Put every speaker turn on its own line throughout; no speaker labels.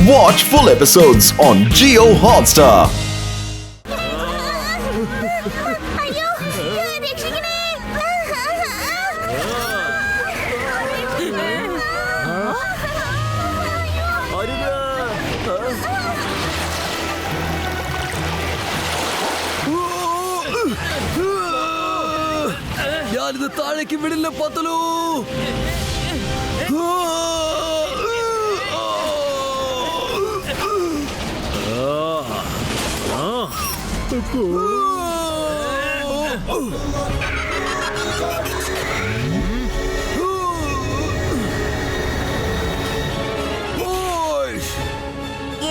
Watch full episodes on Jio Hotstar.
അയ്യോ രക്ഷിക്കണേ.
ഞാനിത് താഴേക്ക് വിടില്ല പത്തലു.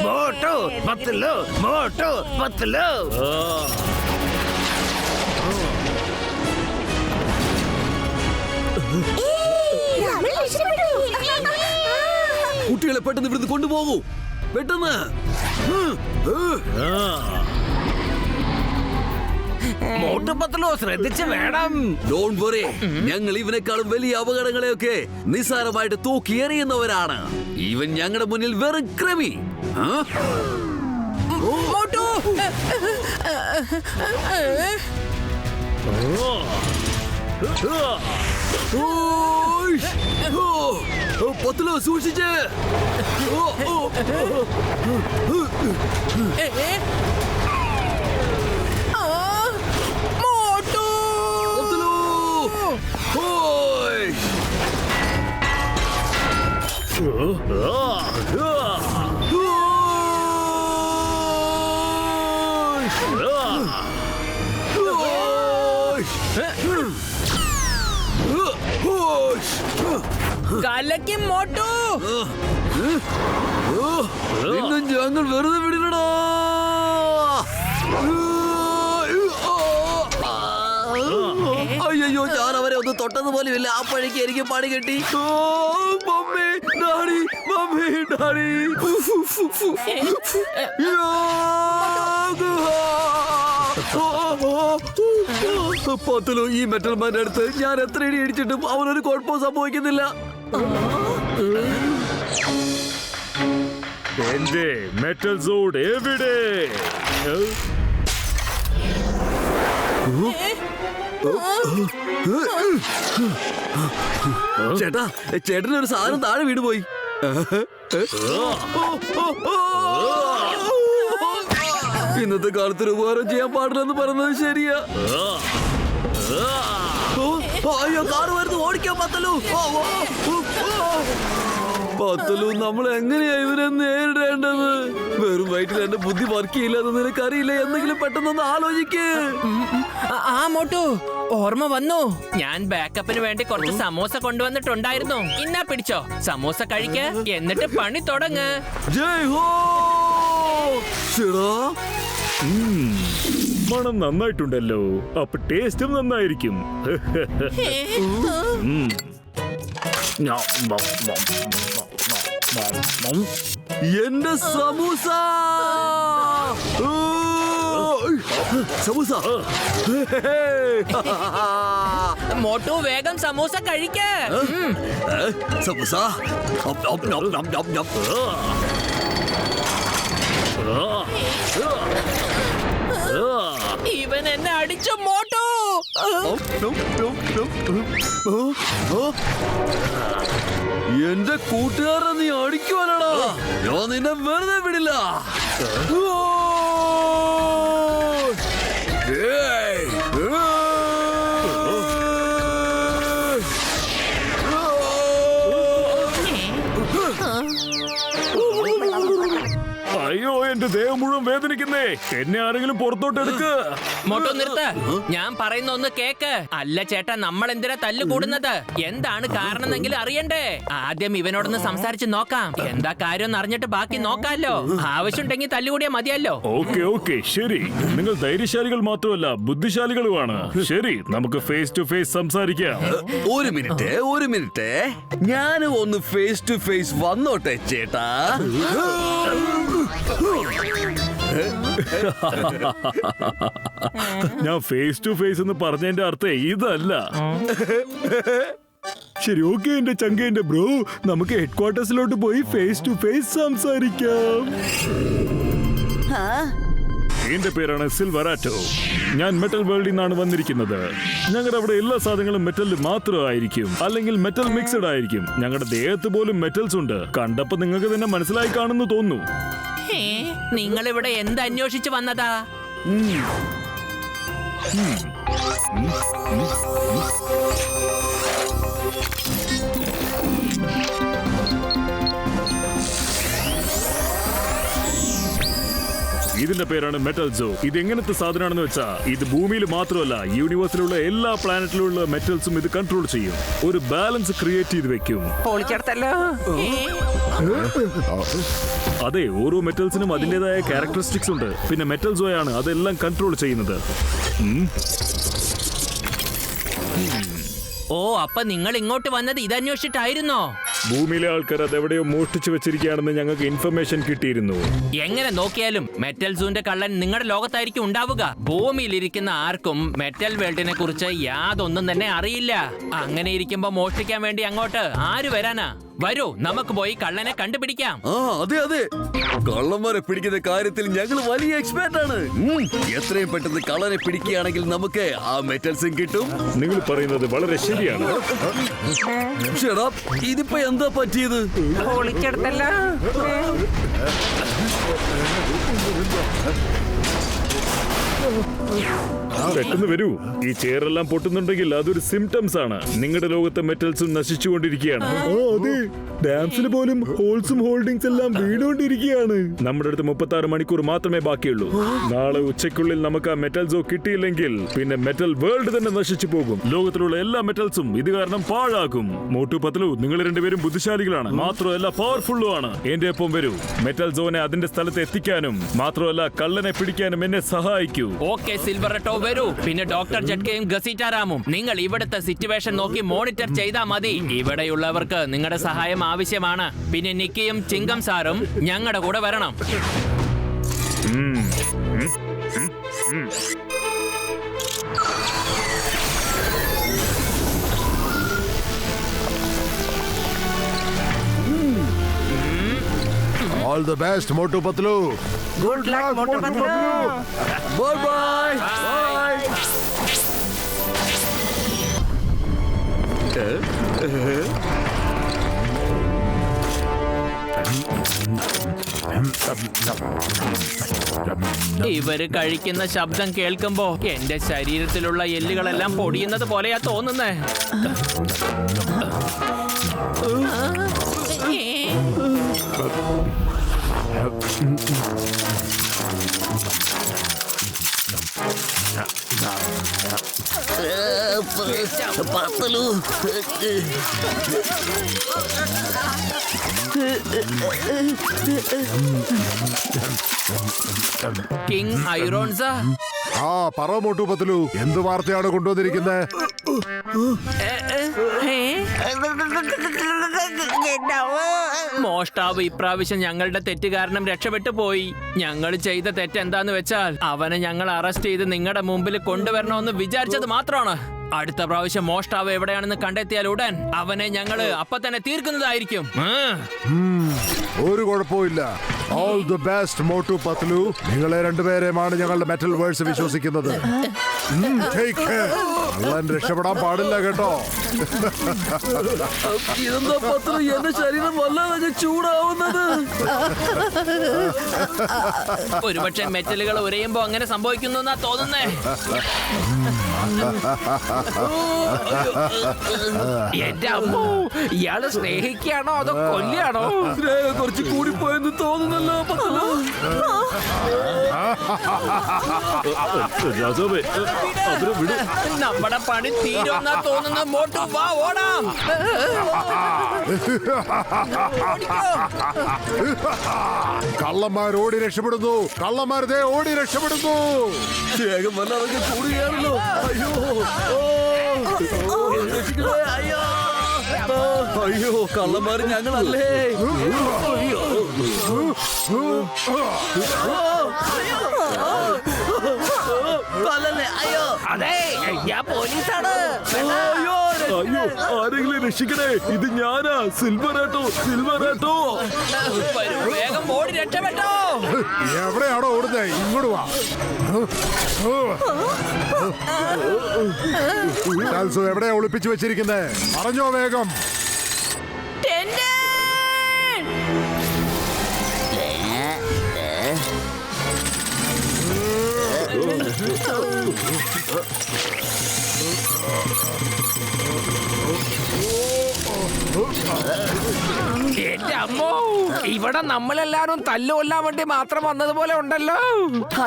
Motto പത്തലു, motto പത്തലു.
കുട്ടികളെ പെട്ടെന്ന് ഇവിടുന്ന് കൊണ്ടുപോകൂ, പെട്ടെന്ന്.
മോട്ടോ പത്തലു ശ്രദ്ധിച്ച് വേണം.
ഡോണ്ട് വറി, ഞങ്ങൾ ഇവനെക്കാളും വലിയ അപകടങ്ങളെയൊക്കെ നിസ്സാരമായിട്ട് തൂക്കി എറിയുന്നവരാണ്. ഇവൻ ഞങ്ങളുടെ മുന്നിൽ വെറും ക്രിമി. പത്തലു സൂക്ഷിച്ച്.
കലക്കി മോട്ടു.
ഞങ്ങൾ വെറുതെ വിടില്ലടാ. അയ്യോ, ഞാൻ അവരെ ഒന്ന് തൊട്ടത് പോലുമില്ല. ആ പഴയ്ക്ക് എനിക്ക് പണി കിട്ടി. Mummy daddy, mummy daddy. പത്തലു, ഈ മെറ്റൽ മാൻ്റെ അടുത്ത് ഞാൻ എത്ര ഇടി ഇടിച്ചിട്ടും അവനൊരു കുഴപ്പവും സംഭവിക്കുന്നില്ല.
എന്റെ മെറ്റൽ സോഡ് എവിടെ?
ചേട്ടാ, ചേട്ടനൊരു സാധനം താഴെ വീട് പോയി. ഇന്നത്തെ കാലത്ത് ഉപകാരം ചെയ്യാൻ പാടില്ലെന്ന് പറയുന്നത് ശരിയാ. അയ്യോ, കാറ് വരുന്നു, ഓടിക്കാൻ പത്തലു. പത്തലു, നമ്മൾ എങ്ങനെയാ ഇവരെ നേരിടേണ്ടത്? വെറും വയറ്റിൽ എന്റെ ബുദ്ധി വർക്ക് ചെയ്യില്ലെന്ന് നിനക്കറിയില്ല. എന്തെങ്കിലും പെട്ടെന്നൊന്ന് ആലോചിക്ക്.
ആ മോട്ടു, ഓർമ്മ വന്നു. ഞാൻ ബാക്കപ്പിന് വേണ്ടി കുറച്ച് സമോസ കൊണ്ടുവന്നിട്ടുണ്ടായിരുന്നു. ഇന്നാ പിടിച്ചോ, സമോസ കഴിക്ക, എന്നിട്ട് പണി തുടങ്ങ്.
ജയ് ഹോ.
മണം നന്നായിട്ടുണ്ടല്ലോ, അപ്പൊ ടേസ്റ്റും നന്നായിരിക്കും.
എന്റെ സമൂസ, സമൂസ.
മോട്ടു, വേഗം സമോസ കഴിക്ക.
സമൂസ.
ഇവൻ എന്നെ അടിച്ചു മോട്ടു.
എന്റെ കൂട്ടുകാരനെ നീ അടിക്കുവാനാടാ. ഞാൻ നിന്നെ വെറുതെ വിടില്ല.
അയ്യോ, എന്റെ ദേഹം മുഴുവൻ വേദനിക്കുന്നേ. എന്നെ ആരെങ്കിലും പുറത്തോട്ട് എടുക്ക്.
മോട്ടു നിർത്ത്, ഞാൻ പറയുന്ന ഒന്ന് കേക്ക്. അല്ല ചേട്ടാ, നമ്മൾ എന്തിനാ തല്ല് കൂടുന്നത്? എന്താണ് കാരണമെന്നെങ്കിലും അറിയണ്ടേ? ആദ്യം ഇവനോടൊന്ന് സംസാരിച്ച് നോക്കാം. എന്താ കാര്യം അറിഞ്ഞിട്ട് ബാക്കി നോക്കാമല്ലോ. ആവശ്യമുണ്ടെങ്കിൽ തല്ലുകൂടിയാ മതിയല്ലോ.
ഓക്കെ, ശരി. നിങ്ങൾ ധൈര്യശാലികൾ മാത്രമല്ല, ബുദ്ധിശാലികളുമാണ്. ശരി, നമുക്ക് ഫേസ് ടു ഫേസ് സംസാരിക്കാം.
ഒരു മിനിറ്റ്, ഞാനും ഒന്ന് ഫേസ് ടു ഫേസ് വന്നോട്ടെ ചേട്ടാ.
ഞാൻ ഫേസ് ടു ഫേസ് എന്ന് പറഞ്ഞതിന്റെ അർത്ഥം ഇതല്ല. ശരി, ഓക്കെ എന്റെ ചങ്കേന്റെ ബ്രോ, നമുക്ക് ഹെഡ് ക്വാർട്ടേഴ്സിലോട്ട് പോയി ഫേസ് ടു ഫേസ് സംസാരിക്കാം. എന്റെ പേരാണ് സിൽവറാറ്റോ. ഞാൻ മെറ്റൽ വേൾഡിൽ നിന്നാണ് വന്നിരിക്കുന്നത്. ഞങ്ങളുടെ അവിടെ എല്ലാ സാധനങ്ങളും മെറ്റലിൽ മാത്രമായിരിക്കും, അല്ലെങ്കിൽ മെറ്റൽ മിക്സഡ് ആയിരിക്കും. ഞങ്ങളുടെ ദേഹത്ത് പോലും മെറ്റൽസ് ഉണ്ട്. കണ്ടപ്പോ നിങ്ങൾക്ക് തന്നെ മനസ്സിലായി കാണുന്നു തോന്നുന്നു.
നിങ്ങൾ ഇവിടെ എന്ത് അന്വേഷിച്ച് വന്നതാ?
ഇതിന്റെ പേരാണ് മെറ്റൽ സോ. ഇത് എങ്ങനത്തെ സാധനമാണെന്ന് വെച്ചാ ഇത് ഭൂമിയിൽ മാത്രമല്ല, യൂണിവേഴ്സിലുള്ള എല്ലാ പ്ലാനറ്റിലുള്ള മെറ്റൽസും ഇത് കൺട്രോൾ ചെയ്യും. ഒരു ബാലൻസ് ക്രിയേറ്റ് ചെയ്ത് വെക്കും. അതെ, ഓരോ മെറ്റൽസിനും അതിൻ്റെതായ ക്യാരക്ടറിസ്റ്റിക്സ് ഉണ്ട്. പിന്നെ മെറ്റൽ സോയാണ് അതെല്ലാം കൺട്രോൾ ചെയ്യുന്നത്.
ഓ, അപ്പൊ നിങ്ങൾ ഇങ്ങോട്ട് വന്നത് ഇതന്വേഷിച്ചിട്ടായിരുന്നോ?
ഭൂമിയിലെ ആൾക്കാർ അതെവിടെയോ മോഷ്ടിച്ചു വെച്ചിരിക്കുകയാണെന്ന് ഞങ്ങൾക്ക് ഇൻഫർമേഷൻ കിട്ടിയിരുന്നു.
എങ്ങനെ നോക്കിയാലും മെറ്റൽ സൂന്റെ കള്ളൻ നിങ്ങളുടെ ലോകത്തായിരിക്കും ഉണ്ടാവുക. ഭൂമിയിലിരിക്കുന്ന ആർക്കും മെറ്റൽ വേൾഡിനെ കുറിച്ച് യാതൊന്നും തന്നെ അറിയില്ല. അങ്ങനെ ഇരിക്കുമ്പോ മോഷ്ടിക്കാൻ വേണ്ടി അങ്ങോട്ട് ആര് വരാനാ? വരൂ, നമുക്ക് പോയി കള്ളനെ കണ്ടുപിടിക്കാം.
അതെ അതെ, കള്ളന്മാരെ പിടിക്കുന്ന കാര്യത്തിൽ ഞങ്ങൾ വലിയ എക്സ്പെർട്ട് ആണ്. എത്രയും പെട്ടെന്ന് കള്ളനെ പിടിക്കുകയാണെങ്കിൽ നമുക്ക് ആ മെറ്റൽസും കിട്ടും.
നിങ്ങൾ പറയുന്നത് വളരെ ശരിയാണ്.
ഇതിപ്പോ എന്താ പറ്റിയത്?
പെട്ടെന്ന് വരൂ. ഈ ചെയറെല്ലാം പൊട്ടുന്നുണ്ടെങ്കിൽ അതൊരു സിംറ്റംസ് ആണ്. നിങ്ങളുടെ ലോകത്തെ മെറ്റൽസും നശിച്ചുകൊണ്ടിരിക്കുകയാണ്. അതെ, ഡാംസിൽ പോലും ഹോൾസും ഹോൾഡിംഗ്സ് എല്ലാം വീണുകൊണ്ടിരിക്കുകയാണ്. നമ്മുടെ അടുത്ത് 36 മണിക്കൂർ മാത്രമേ ബാക്കിയുള്ളൂ. നാളെ ഉച്ചയ്ക്കുള്ളിൽ നമുക്ക് ആ മെറ്റൽസോ കിട്ടിയില്ലെങ്കിൽ പിന്നെ മെറ്റൽ വേൾഡ് തന്നെ നശിച്ചു പോകും. ലോകത്തിലുള്ള എല്ലാ മെറ്റൽസും ഇത് കാരണം പാഴാകും. മോട്ടു പത്ലു, നിങ്ങൾ രണ്ടുപേരും ബുദ്ധിശാലികളാണ്, മാത്രമല്ല പവർഫുള്ളും ആണ്. എന്റെ ഒപ്പം വരൂ. മെറ്റൽ സോനെ അതിന്റെ സ്ഥലത്ത് എത്തിക്കാനും മാത്രമല്ല കള്ളനെ പിടിക്കാനും എന്നെ സഹായിക്കൂ.
ഓക്കെ സിൽവറട്ടോ, വരൂ. പിന്നെ ഡോക്ടർ ജഡ്കയും ഗസീറ്റാറാമും നിങ്ങൾ ഇവിടുത്തെ സിറ്റുവേഷൻ നോക്കി മോണിറ്റർ ചെയ്താൽ മതി. ഇവിടെയുള്ളവർക്ക് നിങ്ങളുടെ സഹായം ആവശ്യമാണ്. പിന്നെ നിക്കിയും ചിങ്കം സാറും ഞങ്ങളുടെ കൂടെ വരണം.
All the best, Motu Patlu.
Good luck, Motu Patlu.
Bye bye. Bye.
ഇവര് കഴിക്കുന്ന ശബ്ദം കേൾക്കുമ്പോ എന്റെ ശരീരത്തിലുള്ള എല്ലുകളെല്ലാം പൊടിയുന്നത് പോലെയാ തോന്നുന്നേ.
പത്തലു,
കിങ് ഐറോൺസ.
പറ മോട്ടു പത്ലു, എന്ത് വാർത്തയാണ് കൊണ്ടുവന്നിരിക്കുന്നത്?
മോഷ്ടാവ് ഇപ്രാവശ്യം ഞങ്ങളുടെ തെറ്റ് കാരണം രക്ഷപ്പെട്ടു പോയി. ഞങ്ങൾ ചെയ്ത തെറ്റ് എന്താന്ന് വെച്ചാൽ അവനെ ഞങ്ങൾ അറസ്റ്റ് ചെയ്ത് നിങ്ങളുടെ മുമ്പിൽ കൊണ്ടുവരണമെന്ന് വിചാരിച്ചത് മാത്രമാണ്. അടുത്ത പ്രാവശ്യം മോഷ്ടാവ് എവിടെയാണെന്ന് കണ്ടെത്തിയാൽ ഉടൻ അവനെ ഞങ്ങള് അപ്പൊ തന്നെ തീർക്കുന്നതായിരിക്കും.
ഒരു കുഴപ്പമില്ല. All the best Motu Patlu. നിങ്ങളെ രണ്ടുപേരെയുമാണ് ഞങ്ങളുടെ മെറ്റൽ വേഴ്സ് വിശ്വസിക്കുന്നത്. കള്ളൻ രക്ഷപ്പെടാൻ പാടില്ല കേട്ടോ.
ഇതെന്താ പത്ലു, എന്റെ ശരീരം വല്ലാതെ ചൂടാവുന്നത്?
ഒരുപക്ഷെ മെറ്റലുകൾ ഉരയുമ്പോ അങ്ങനെ സംഭവിക്കുന്നു എന്നാ തോന്നുന്നേ.
എന്റെ അമ്മോ, ഇയാള് സ്നേഹിക്കാണോ അതോ കൊല്ലാണോ?
സ്നേഹം കുറച്ച് കൂടിപ്പോയെന്ന് തോന്നുന്നല്ലോ പത്ലു.
രാജാവേ, അവരെ വിട്.
നമ്മുടെ പണി തീരുമെന്നാ തോന്നുന്ന. മോട്ടു വാ, ഓടാം.
കള്ളന്മാർ ഓടി രക്ഷപ്പെടുന്നു. കള്ളന്മാർ ദേ ഓടി രക്ഷപ്പെടുന്നു.
സ്നേഹം വല്ലാതെ കൂടുകയാണല്ലോ. അയ്യോ, അയ്യോ, അയ്യോ, കള്ളന്മാര് ഞങ്ങളല്ലേ?
അതെ, ഞാൻ പോലീസാണ്.
അയ്യോ,
അയ്യോ ആരെങ്കിലും രക്ഷിക്കണേ, ഇത് ഞാനാ, സിൽവറാട്ടോ.
വരൂ, വേഗം ഓടി രക്ഷപ്പെട്ടോ.
എവിടെയാണോ ഓടുന്നേ? ഇങ്ങോട്ട് വാ. എവിടെയാ ഒളിപ്പിച്ചു വെച്ചിരിക്കുന്നേ? പറഞ്ഞോ വേഗം.
എന്റെ അമ്മോ, ഇവിടെ നമ്മളെല്ലാരും തല്ലുകൊല്ലാൻ വേണ്ടി മാത്രം വന്നതുപോലെ ഉണ്ടല്ലോ.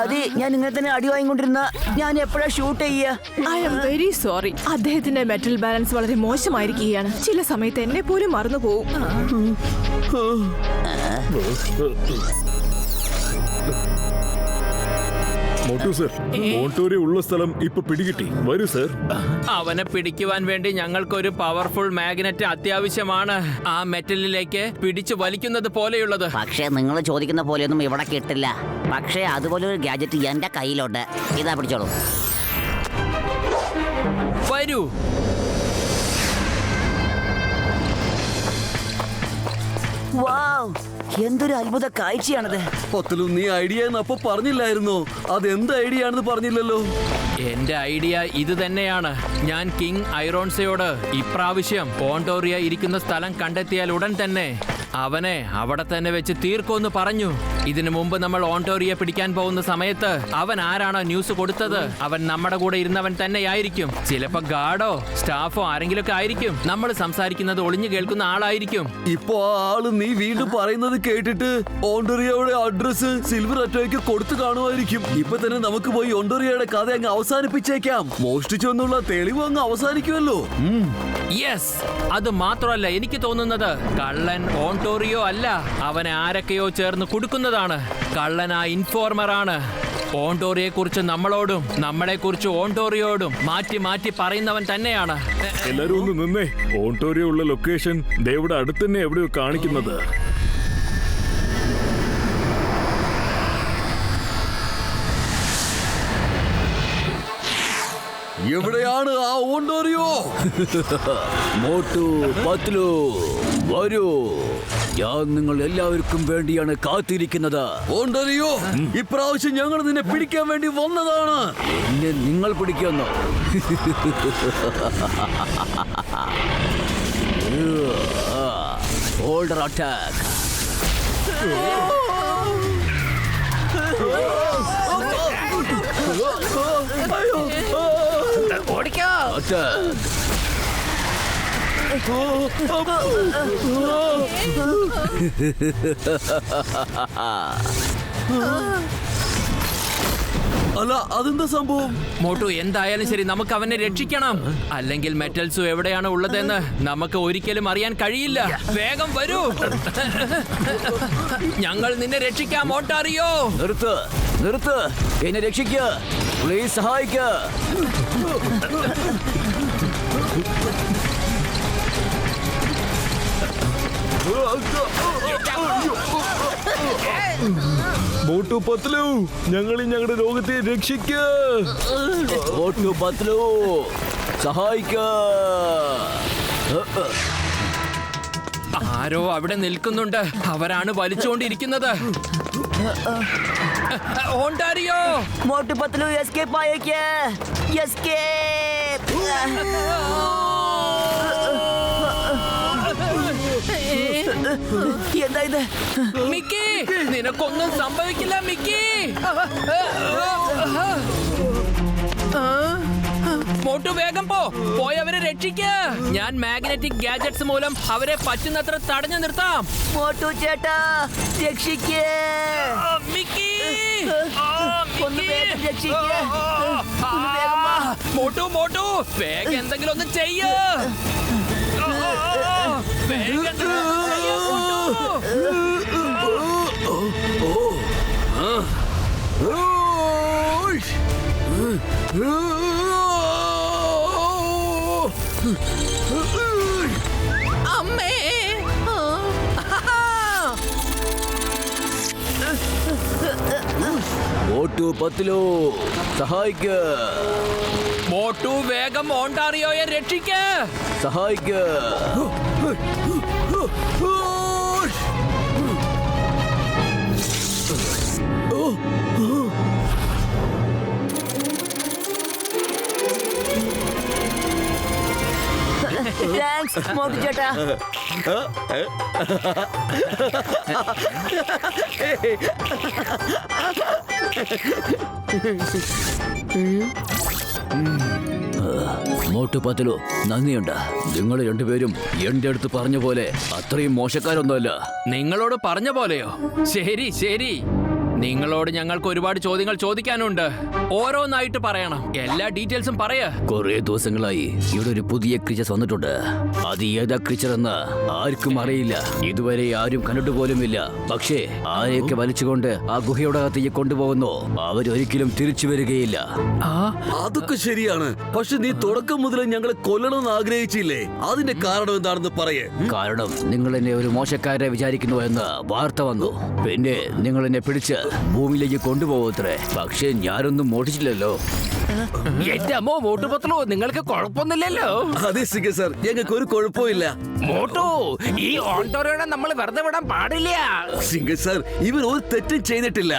അതെ, ഞാൻ ഇങ്ങനെ തന്നെ അടി വാങ്ങിക്കൊണ്ടിരുന്ന ഞാൻ എപ്പോഴാ ഷൂട്ട് ചെയ്യാ?
I am very sorry. അദ്ദേഹത്തിന്റെ മെന്റൽ ബാലൻസ് വളരെ മോശമായിരിക്കുകയാണ്. ചില സമയത്ത് എന്നെ പോലും മറന്നു പോകും.
മോട്ടു സർ, മോട്ടോറി ഉള്ള സ്ഥലം ഇപ്പൊ പിടികിട്ടി. വരൂ സർ.
അവനെ പിടിക്കുവാൻ വേണ്ടി ഞങ്ങൾക്കൊരു പവർഫുൾ മാഗ്നറ്റ് അത്യാവശ്യമാണ്. ആ മെറ്റലിലേക്ക് പിടിച്ചു വലിക്കുന്നത് പോലെയുള്ളത്.
പക്ഷേ നിങ്ങൾ ചോദിക്കുന്ന പോലെയൊന്നും ഇവിടെ കിട്ടില്ല. പക്ഷേ അതുപോലെ ഒരു ഗാഡ്ജറ്റ് എന്റെ കയ്യിലുണ്ട്. ഇതാ പിടിച്ചോളൂ.
വരൂ.
വാവ്, എന്തൊരു അത്ഭുത കാഴ്ചയാണത്.
പത്തലു, നീ ഐഡിയ അപ്പൊ പറഞ്ഞില്ലായിരുന്നോ? അതെന്ത് ഐഡിയ ആണെന്ന് പറഞ്ഞില്ലല്ലോ.
എന്റെ ഐഡിയ ഇത് തന്നെയാണ്. ഞാൻ കിങ് ഐറോൺസയോട് ഇപ്രാവശ്യം ഓണ്ടോറിയ ഇരിക്കുന്ന സ്ഥലം കണ്ടെത്തിയാൽ ഉടൻ തന്നെ അവനെ അവിടെ തന്നെ വെച്ച് തീർക്കുമെന്ന് പറഞ്ഞു. ഇതിനു മുമ്പ് നമ്മൾ ഓണ്ടോറിയെ പിടിക്കാൻ പോകുന്ന സമയത്ത് അവൻ ആരാണോ ന്യൂസ് കൊടുത്തത് അവൻ നമ്മുടെ കൂടെ ഇരുന്നവൻ തന്നെയായിരിക്കും. ചിലപ്പോ ഗാർഡോ സ്റ്റാഫോ ആരെങ്കിലുമൊക്കെ ആയിരിക്കും. നമ്മൾ സംസാരിക്കുന്നത് ഒളിഞ്ഞു കേൾക്കുന്ന ആളായിരിക്കും.
ഇപ്പൊ ആ ആള് നീ വീണ്ടും പറയുന്നത് കേട്ടിട്ട് ഓണ്ടോറിയയുടെ അഡ്രസ് സിൽവർ അറ്റോയ്ക്ക് കൊടുത്തു കാണുമായിരിക്കും. ഇപ്പൊ തന്നെ നമുക്ക് പോയി ഓണ്ടോറിയയുടെ കഥ അങ്ങ് അവസാനിപ്പിച്ചേക്കാം. മോഷ്ടിച്ചു എന്നുള്ള തെളിവ് അങ്ങ് അവസാനിക്കുമല്ലോ.
യെസ്, അത് മാത്രമല്ല, എനിക്ക് തോന്നുന്നത് കള്ളൻ ഓണ്ടോറിയോ അല്ല, അവനെ ആരൊക്കെയോ ചേർന്ന് കൊടുക്കുന്നതാണ്. കള്ളൻ ആ ഇൻഫോർമർ ആണ്. ഓണ്ടോറിയെ കുറിച്ച് നമ്മളോടും നമ്മളെ കുറിച്ച് ഓണ്ടോറിയോടും മാറ്റി മാറ്റി പറയുന്നവൻ തന്നെയാണ്.
എല്ലാരും ഒന്ന് നിന്നേ. ഓണ്ടോറിയ ഉള്ള ലൊക്കേഷൻ ദേവിടെ അടുത്ത് തന്നെ എവിടെയോ കാണിക്കുന്നത്.
എവിടെയാണ് ആ ഓണ്ടോറിയോ?
മോട്ടു പത്ലു, വരൂ. ഞാൻ നിങ്ങൾ എല്ലാവർക്കും വേണ്ടിയാണ് കാത്തിരിക്കുന്നത്.
ഓണ്ടോറിയോ, ഇപ്രാവശ്യം ഞങ്ങൾ നിന്നെ പിടിക്കാൻ വേണ്ടി വന്നതാണ്.
എന്നെ നിങ്ങൾ പിടിക്കുന്നു. Holder attack.
ഓടിക്കോ.
അറ്റാക്ക്.
അല്ല, അതെന്താ സംഭവം?
മോട്ടു, എന്തായാലും ശരി, നമുക്ക് അവനെ രക്ഷിക്കണം. അല്ലെങ്കിൽ മെറ്റൽസു എവിടെയാണ് ഉള്ളതെന്ന് നമുക്ക് ഒരിക്കലും അറിയാൻ കഴിയില്ല. വേഗം വരൂ. ഞങ്ങൾ നിന്നെ രക്ഷിക്കാം ഓണ്ടോറിയോ.
നിർത്ത്, എന്നെ രക്ഷിക്ക, പ്ലീസ് സഹായിക്ക.
മോട്ടു പത്ലു, ഞങ്ങൾ ഞങ്ങളുടെ ലോകത്തെ രക്ഷിക്ക.
മോട്ടു പത്ലു, സഹായിക്ക.
ആരോ അവിടെ നിൽക്കുന്നുണ്ട്. അവരാണ് വലിച്ചുകൊണ്ടിരിക്കുന്നത്. ഓണ്ടോറിയോ,
മോട്ടു പത്ലു എസ്കേപ്പ് ആയേക്ക്. എസ്കേപ്പ്. എന്താ ഇത്?
മിക്കി, നിനക്കൊന്നും സംഭവിക്കില്ല മിക്കി. മോട്ടു, വേഗം പോയി അവരെ രക്ഷിക്ക. ഞാൻ മാഗ്നറ്റിക് ഗാഡ്ജറ്റ്സ് മൂലം അവരെ പറ്റുന്നത്ര തടഞ്ഞു നിർത്താം.
മോട്ടു ചേട്ടാ, രക്ഷിക്കേ.
മിക്കി,
ഒന്ന് വേഗം രക്ഷിക്കേ. ഒന്ന് വേഗം വാ.
മോട്ടു, വേഗം എന്തെങ്കിലും ഒന്ന് ചെയ്യ്. വേഗം എന്തെങ്കിലും ചെയ്യ്,
അമ്മേ.
മോട്ടു പത്ലു, സഹായിക്ക.
മോട്ടു വേഗം ഓണ്ടാറിയോയെ രക്ഷിക്ക്.
സഹായിക്ക്.
താങ്ക്സ് മോട്ടു ചേട്ടാ.
മോട്ടു പത്ലു, നന്ദിയുണ്ട്. നിങ്ങൾ രണ്ടുപേരും എന്റെ അടുത്ത് പറഞ്ഞ പോലെ അത്രയും മോശക്കാരൊന്നുമല്ല.
നിങ്ങളോട് പറഞ്ഞ പോലെയോ? ശരി ശരി. നിങ്ങളോട് ഞങ്ങൾക്ക് ഒരുപാട് ചോദ്യങ്ങൾ ചോദിക്കാനുണ്ട്. ഓരോന്നായിട്ട് പറയണം. എല്ലാ ഡീറ്റെയിൽസും പറയ.
കുറെ ദിവസങ്ങളായി ഇവിടെ ഒരു പുതിയ ക്രീച്ചർ വന്നിട്ടുണ്ട്. അത് ഏതാ ക്രീച്ചർ എന്ന് ആർക്കും അറിയില്ല. ഇതുവരെ ആരും കണ്ടിട്ട് പോലുമില്ല. പക്ഷേ ആരെയൊക്കെ വലിച്ചുകൊണ്ട് ആ ഗുഹയുടെ അകത്തേക്ക് കൊണ്ടുപോകുന്നു, അവരൊരിക്കലും തിരിച്ചു വരികയില്ല.
അതൊക്കെ ശരിയാണ്. പക്ഷെ നീ തുടക്കം മുതലേ ഞങ്ങളെ കൊല്ലണമെന്ന് ആഗ്രഹിച്ചില്ലേ? അതിന്റെ കാരണം എന്താണെന്ന് പറയേ.
കാരണം നിങ്ങൾ എന്നെ ഒരു മോശക്കാരെ വിചാരിക്കുന്നു എന്ന് വാർത്ത വന്നു. പിന്നെ നിങ്ങൾ എന്നെ പിടിച്ച് ഭൂമിയിലേക്ക് കൊണ്ടുപോകത്രേ. പക്ഷെ ഞാനൊന്നും മോഷിച്ചില്ലല്ലോ.
എന്റെ അമ്മോ മോട്ടു പത്ലു, നിങ്ങൾക്ക് കുഴപ്പമൊന്നുമില്ലല്ലോ?
അതെ സിംഗ സാർ, ഞങ്ങൾക്ക് ഒരു കുഴപ്പമില്ല.
മോട്ടു, ഈ ഓണ്ടോറിയോടെ നമ്മൾ വെറുതെ വിടാൻ പാടില്ല.
സിംഗ സാർ, ഇവൻ ഒരു തെറ്റും ചെയ്തിട്ടില്ല.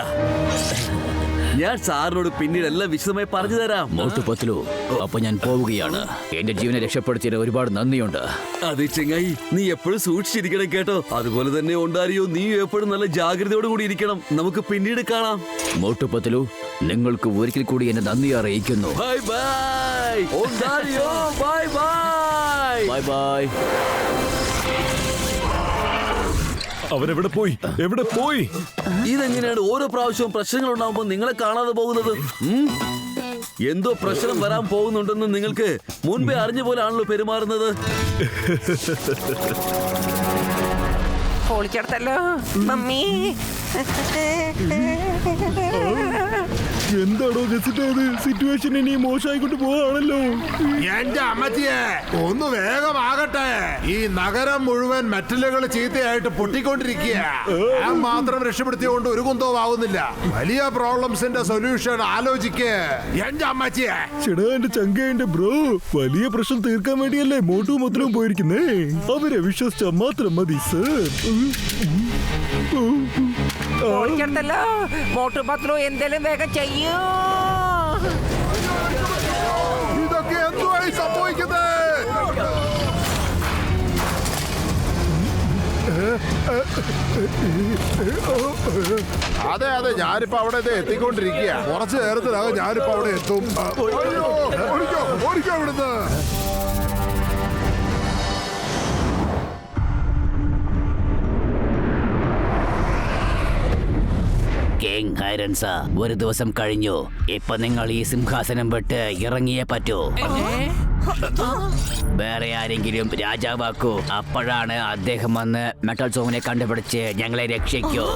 ഞാൻ സാറിനോട് പിന്നീട് എല്ലാം വിശദമായി പറഞ്ഞു തരാം.
മോട്ടു പത്ലു, അപ്പൊ ഞാൻ പോവുകയാണ്. എന്റെ ജീവനെ രക്ഷപ്പെടുത്തിയതിന് ഒരുപാട് നന്ദിയുണ്ട്.
അതെ ചെങ്ങായി, നീ എപ്പോഴും സൂക്ഷിച്ചിരിക്കണം കേട്ടോ. അതുപോലെ തന്നെ ഉണ്ടാരിയോ, നീ എപ്പോഴും നല്ല ജാഗ്രതയോട് കൂടി ഇരിക്കണം. നമുക്ക് പിന്നീട് കാണാം.
മോട്ടു പത്ലു, നിങ്ങൾക്ക് ഒരിക്കൽ കൂടി എന്നെ നന്ദി അറിയിക്കുന്നു.
ബൈ ബൈ ഉണ്ടാരിയോ, ബൈ ബൈ
ബൈ ബൈ.
അവനെവിടെ പോയി? എവിടെ പോയി?
ഇതെങ്ങനെയാണ് ഓരോ പ്രാവശ്യവും പ്രശ്നങ്ങൾ ഉണ്ടാകുമ്പോൾ നിങ്ങളെ കാണാതെ പോകുന്നത്? എന്തോ പ്രശ്നം വരാൻ പോകുന്നുണ്ടെന്ന് നിങ്ങൾക്ക് മുൻപേ അറിഞ്ഞ പോലെയാണല്ലോ പെരുമാറുന്നത്.
പൊളിച്ചെടുത്തല്ലോ മമ്മി.
എന്താണോ ജസിറ്റത്? സിറ്റുവേഷൻ ഇനി മോശമായിക്കൊണ്ട് പോവാണല്ലോ.
എന്റെ അമ്മച്ചിയെ ഒന്ന് വേഗമാകട്ടെ. ഈ നഗരം മുഴുവൻ മെറ്റലുകൾ ചീത്തയായിട്ട് പൊട്ടിക്കൊണ്ടിരിക്കുക. ഞാൻ മാത്രം രക്ഷപ്പെടുത്തിയോണ്ട് ഒരു കുന്തവും ആവുന്നില്ല. വലിയ പ്രോബ്ലംസിന്റെ സൊല്യൂഷൻ ആലോചിക്ക് എന്റെ അമ്മച്ചിയെ.
ചേടാ, എന്റെ ചങ്കേന്റെ ബ്രോ, വലിയ പ്രശ്നം തീർക്കാൻ വേണ്ടിയല്ലേ മോട്ടു മൊത്തവും പോയിരിക്കുന്നേ. അവരെ വിശ്വസിച്ചാൽ മാത്രം മതി സർ.
പൊളിച്ചെടുത്തല്ലോ മോട്ടു പത്ലു, എന്തേലും വേഗം ചെയ്യൂ.
ഇതൊക്കെ എന്തുവായി സംഭവിക്കുന്നത്? അതെ അതെ, ഞാനിപ്പോ അവിടെ എത്തിക്കൊണ്ടിരിക്കുക. കുറച്ചു നേരത്തിനകം ഞാനിപ്പോ അവിടെ എത്തും. ഓടിക്കോ ഇവിടുന്ന്.
കിങ് ഹൈറൻസ, ഒരു ദിവസം കഴിഞ്ഞു. ഇപ്പൊ നിങ്ങൾ ഈ സിംഹാസനം വിട്ട് ഇറങ്ങിയേ പറ്റൂ. വേറെ ആരെങ്കിലും രാജാവാക്കൂ. അപ്പോഴാണ് അദ്ദേഹം വന്ന് മെറ്റൽ സോമിനെ കണ്ടുപിടിച്ച് ഞങ്ങളെ രക്ഷിക്കൂ.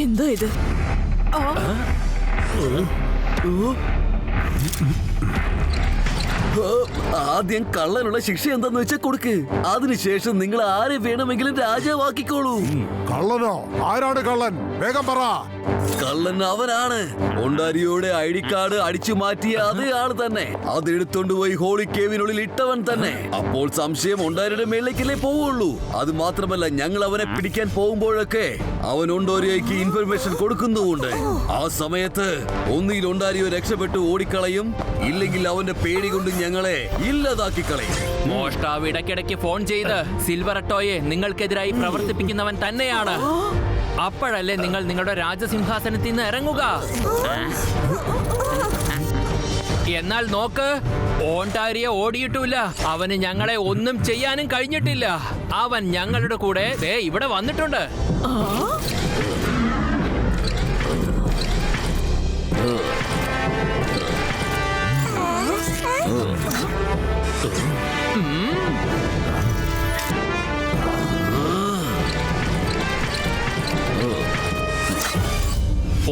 എന്താ ഇത്?
ആദ്യം കള്ളനുള്ള ശിക്ഷ എന്താന്ന് വെച്ചാൽ കൊടുക്ക്. അതിനുശേഷം നിങ്ങൾ ആരെ വേണമെങ്കിലും രാജാവാക്കിക്കോളൂ.
കള്ളനോ? ആരാണ് കള്ളൻ? വേഗം പറ.
കള്ളൻ അവനാണ്. ഒണ്ടാരിയോടെ ID കാർഡ് അടിച്ചു മാറ്റിയ അതേ ആള് തന്നെ. അതെടുത്തോണ്ട് പോയി ഹോളി കേവിനുള്ളിൽ ഇട്ടവൻ തന്നെ. അപ്പോൾ സംശയം ഒണ്ടാരിയുടെ മേളിലേക്കല്ലേ പോവുള്ളൂ. അത് മാത്രമല്ല, ഞങ്ങൾ അവനെ പിടിക്കാൻ പോകുമ്പോഴൊക്കെ അവൻ ഒണ്ടോരിയോയ്ക്ക് ഇൻഫർമേഷൻ കൊടുക്കുന്നുമുണ്ട്. ആ സമയത്ത് ഒന്നിൽ ഒണ്ടാരിയോ രക്ഷപ്പെട്ടു ഓടിക്കളയും, ഇല്ലെങ്കിൽ അവന്റെ പേടി കൊണ്ട് ഞങ്ങളെ ഇല്ലാതാക്കി കളയും.
മോഷ്ടാവ് ഇടയ്ക്കിടയ്ക്ക് ഫോൺ ചെയ്ത് സിൽവർ അട്ടോയെ നിങ്ങൾക്കെതിരായി പ്രവർത്തിപ്പിക്കുന്നവൻ തന്നെയാണ്. അപ്പോഴല്ലേ നിങ്ങൾ നിങ്ങളുടെ രാജസിംഹാസനത്തിൽ നിന്ന് ഇറങ്ങുക. എന്നാൽ നോക്ക്, ഓണ്ടാരിയെ ഓടിയിട്ടുമില്ല. അവന് ഞങ്ങളെ ഒന്നും ചെയ്യാനും കഴിഞ്ഞിട്ടില്ല. അവൻ ഞങ്ങളുടെ കൂടെ ഇവിടെ വന്നിട്ടുണ്ട്.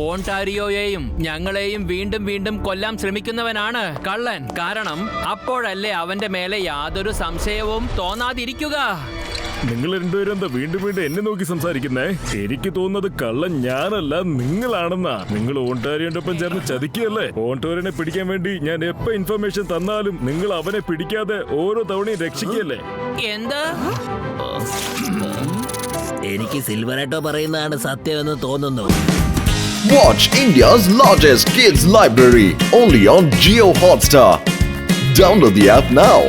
ഓണ്ടാരിയോയെയും ഞങ്ങളെയും വീണ്ടും വീണ്ടും കൊല്ലാൻ ശ്രമിക്കുന്നവനാണ് കള്ളൻ. കാരണം അപ്പോഴല്ലേ അവന്റെ മേലെ യാതൊരു സംശയവും തോന്നാതിരിക്കുക.
നിങ്ങൾ രണ്ടുപേരും എന്താ വീണ്ടും വീണ്ടും എന്നെ നോക്കി സംസാരിക്കുന്നേ? എനിക്ക് തോന്നുന്നത് കള്ളൻ ഞാനല്ല നിങ്ങളാണെന്നാ. നിങ്ങൾ ഓണ്ടാരിയുടെ ഒപ്പം ചേർന്ന് ചതിക്കുകയല്ലേ? ഓണ്ടോറിനെ പിടിക്കാൻ വേണ്ടി ഞാൻ എപ്പോ ഇൻഫർമേഷൻ തന്നാലും നിങ്ങൾ അവനെ പിടിക്കാതെ ഓരോ തവണയും രക്ഷിക്കുകയല്ലേ?
എന്താ?
എനിക്ക് സിൽവറാട്ടോ പറയുന്നതാണ് സത്യമെന്ന് തോന്നുന്നു.
Watch India's largest kids library only on Jio Hotstar. Download the app now.